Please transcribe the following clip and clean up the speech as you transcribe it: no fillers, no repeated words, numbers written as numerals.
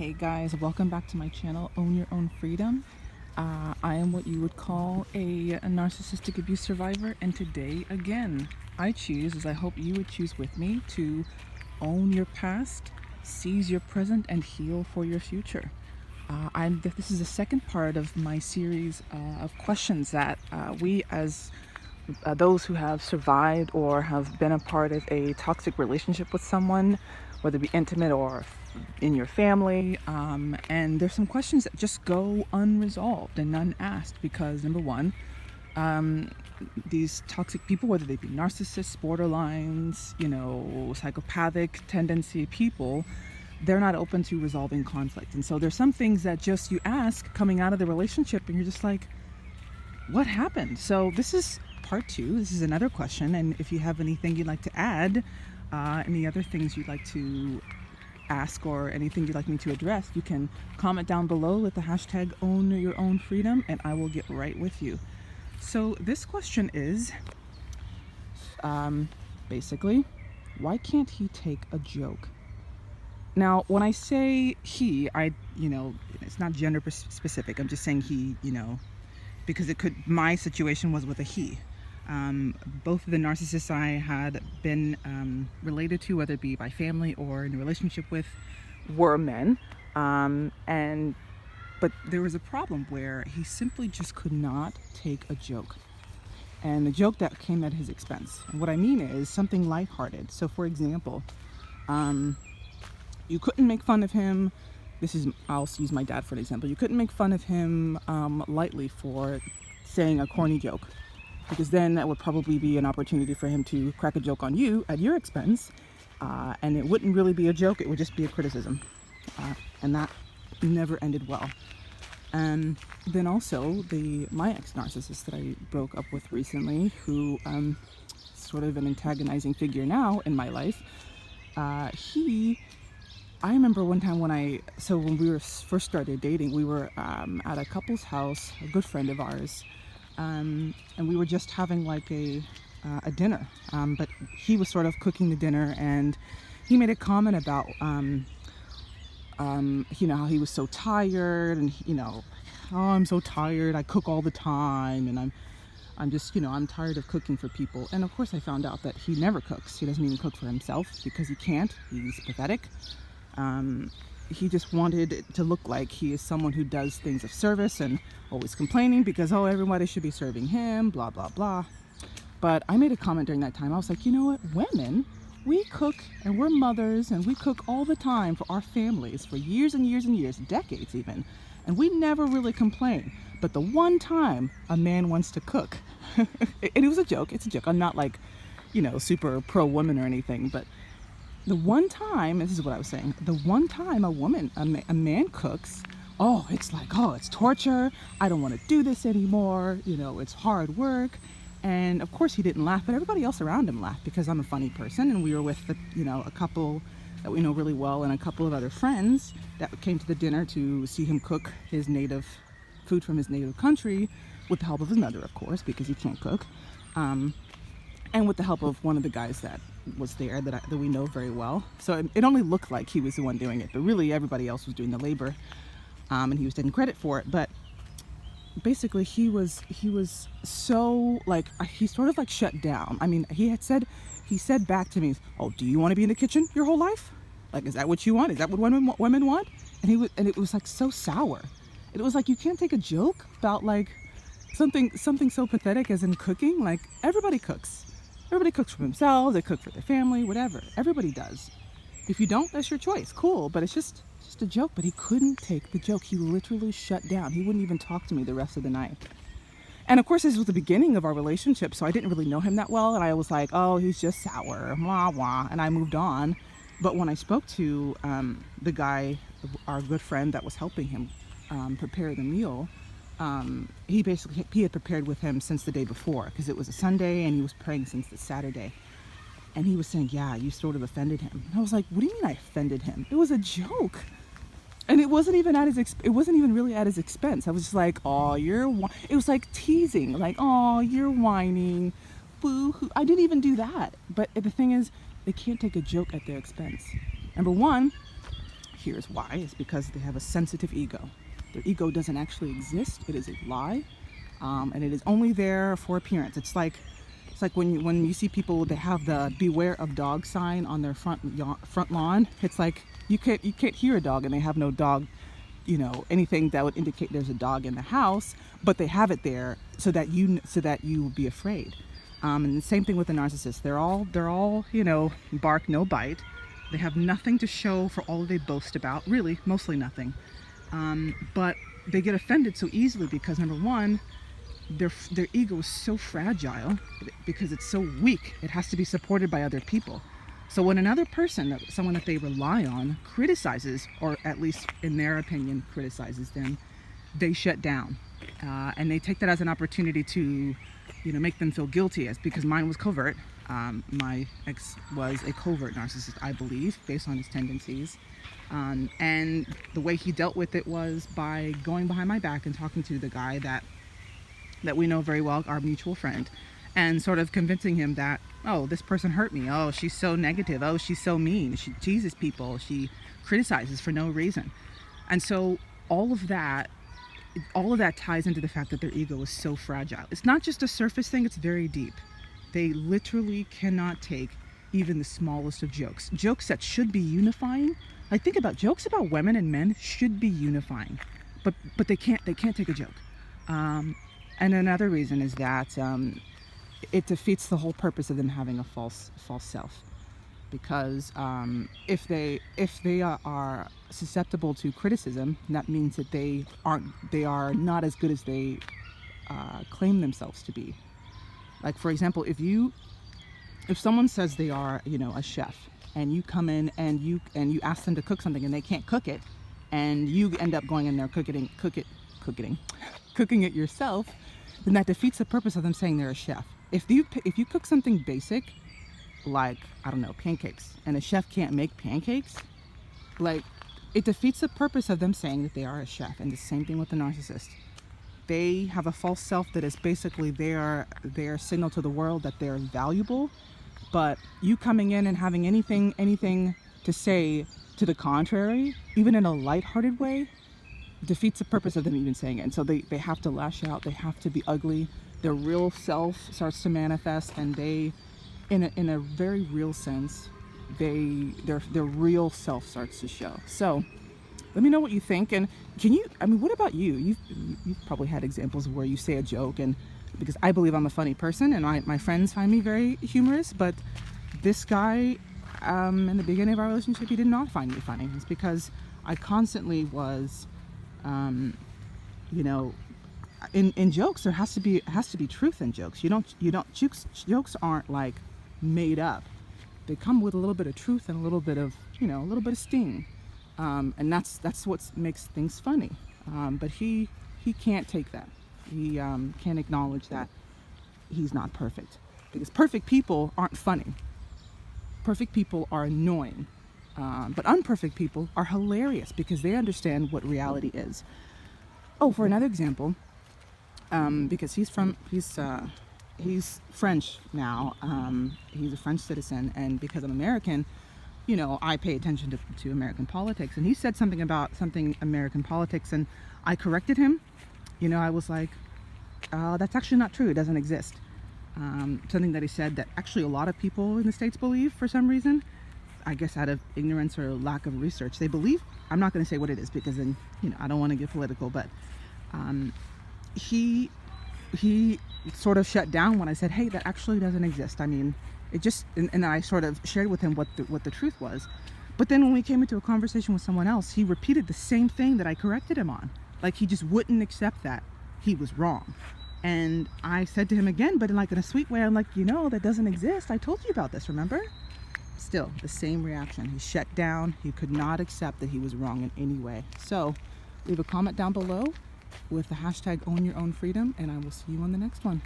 Hey guys, welcome back to my channel, Own Your Own Freedom. I am what you would call a narcissistic abuse survivor, and today, again, I choose, as I hope you would choose with me, to own your past, seize your present, and heal for your future. This is the second part of my series of questions that we as those who have survived or have been a part of a toxic relationship with someone, whether it be intimate or in your family, and there's some questions that just go unresolved and unasked because, number one, these toxic people, whether they be narcissists, borderlines, psychopathic tendency people, they're not open to resolving conflict. And so there's some things that just you ask coming out of the relationship and you're just like, what happened? So this is part two. This is another question. And if you have anything you'd like to add, any other things you'd like to ask or anything you'd like me to address, you can comment down below with the hashtag Own Your Own Freedom and I will get right with you. So this question is basically, why can't he take a joke? Now, when I say he, it's not gender specific. I'm just saying he, because my situation was with a he. Both of the narcissists I had been related to, whether it be by family or in a relationship with, were men. But there was a problem where he simply just could not take a joke. And the joke that came at his expense. And what I mean is something lighthearted. So for example, you couldn't make fun of him. I'll use my dad for an example. You couldn't make fun of him lightly for saying a corny joke, because then that would probably be an opportunity for him to crack a joke on you at your expense, and it wouldn't really be a joke, it would just be a criticism, and that never ended well. And then also my ex-narcissist that I broke up with recently, who sort of an antagonizing figure now in my life, I remember one time when we were first started dating, we were at a couple's house, a good friend of ours, and we were just having like a dinner, but he was sort of cooking the dinner, and he made a comment about how he was so tired, and oh, I'm so tired, I cook all the time, and I'm just I'm tired of cooking for people. And of course I found out that he never cooks. He doesn't even cook for himself because he can't. He's pathetic. He just wanted it to look like he is someone who does things of service and always complaining because, everybody should be serving him, blah, blah, blah. But I made a comment during that time. I was like, you know what? Women, we cook, and we're mothers, and we cook all the time for our families for years and years and years, decades even. And we never really complain. But the one time a man wants to cook, and it was a joke. It's a joke. I'm not like, super pro-woman or anything, but the one time, this is what I was saying, the one time a man cooks, it's torture. I don't want to do this anymore. It's hard work. And of course he didn't laugh, but everybody else around him laughed because I'm a funny person. And we were with, a couple that we know really well and a couple of other friends that came to the dinner to see him cook his native food from his native country with the help of his mother, of course, because he can't cook. And with the help of one of the guys that was there that we know very well. So it only looked like he was the one doing it, but really everybody else was doing the labor, and he was taking credit for it. But basically he was so he sort of shut down. I mean, he said back to me, "Oh, do you want to be in the kitchen your whole life? Like, is that what you want? Is that what women want?" And it was so sour. It was like, you can't take a joke about something so pathetic as in cooking. Like, everybody cooks. Everybody cooks for themselves, they cook for their family, whatever. Everybody does. If you don't, that's your choice. Cool, but it's just a joke. But he couldn't take the joke. He literally shut down. He wouldn't even talk to me the rest of the night. And of course, this was the beginning of our relationship, so I didn't really know him that well. And I was like, oh, he's just sour, wah, wah. And I moved on. But when I spoke to the guy, our good friend that was helping him prepare the meal, he had prepared with him since the day before, because it was a Sunday and he was praying since the Saturday. And he was saying, yeah, you sort of offended him. And I was like, what do you mean I offended him? It was a joke. And it wasn't even really at his expense. I was just like, oh, it was like teasing, like, oh, you're whining, boo-hoo. I didn't even do that. But the thing is, they can't take a joke at their expense. Number one, Here's why. It's because they have a sensitive ego. Their ego doesn't actually exist. It is a lie, and it is only there for appearance. It's like when you see people, they have the "Beware of Dog" sign on their front lawn. It's like you can't hear a dog, and they have no dog, anything that would indicate there's a dog in the house, but they have it there so that you will be afraid. And the same thing with the narcissist. They're all bark no bite. They have nothing to show for all they boast about. Really, mostly nothing. But they get offended so easily because, number one, their ego is so fragile because it's so weak. It has to be supported by other people. So when another person, someone that they rely on, criticizes, or at least in their opinion criticizes them, they shut down, and they take that as an opportunity to make them feel guilty, because mine was covert. My ex was a covert narcissist, I believe, based on his tendencies. And the way he dealt with it was by going behind my back and talking to the guy that we know very well, our mutual friend, and sort of convincing him that, oh, this person hurt me. Oh, she's so negative. Oh, she's so mean. She teases people. She criticizes for no reason. And so all of that ties into the fact that their ego is so fragile. It's not just a surface thing, it's very deep. They literally cannot take even the smallest of jokes. Jokes that should be unifying. Like, think about jokes about women and men should be unifying, but they can't take a joke. And another reason is that it defeats the whole purpose of them having a false self, because if they are susceptible to criticism, that means that they are not as good as they claim themselves to be. Like, for example, if someone says they are a chef, and you come in and you ask them to cook something and they can't cook it, and you end up going in there cooking it yourself, then that defeats the purpose of them saying they're a chef. If you cook something basic, like, I don't know, pancakes, and a chef can't make pancakes, like, it defeats the purpose of them saying that they are a chef. And the same thing with the narcissist. They have a false self that is basically their signal to the world that they're valuable, but you coming in and having anything to say to the contrary, even in a lighthearted way, defeats the purpose of them even saying it. And so they have to lash out. They have to be ugly. Their real self starts to manifest, and they, in a very real sense, their real self starts to show. So let me know what you think. And what about you? You've probably had examples where you say a joke, and because I believe I'm a funny person, and my friends find me very humorous, but this guy, in the beginning of our relationship, he did not find me funny. It's because I constantly was, in jokes, there has to be truth in jokes. Jokes aren't like made up. They come with a little bit of truth and a little bit of sting. And that's what makes things funny. But he can't take that. He can't acknowledge that he's not perfect, because perfect people aren't funny. Perfect people are annoying. But unperfect people are hilarious because they understand what reality is. Oh, for another example, because he's French now. He's a French citizen, and because I'm American, I pay attention to American politics. And he said something about American politics, and I corrected him. I was like, that's actually not true. It doesn't exist. Something that he said that actually a lot of people in the States believe for some reason. I guess out of ignorance or lack of research, they believe. I'm not going to say what it is, because then I don't want to get political. But he sort of shut down when I said, hey, that actually doesn't exist. I mean, it just, and I sort of shared with him what the truth was. But then when we came into a conversation with someone else, he repeated the same thing that I corrected him on. Like, he just wouldn't accept that he was wrong. And I said to him again, but in a sweet way, I'm like, that doesn't exist. I told you about this, remember? Still, the same reaction. He shut down. He could not accept that he was wrong in any way. So leave a comment down below with the hashtag #OwnYourOwnFreedom, and I will see you on the next one.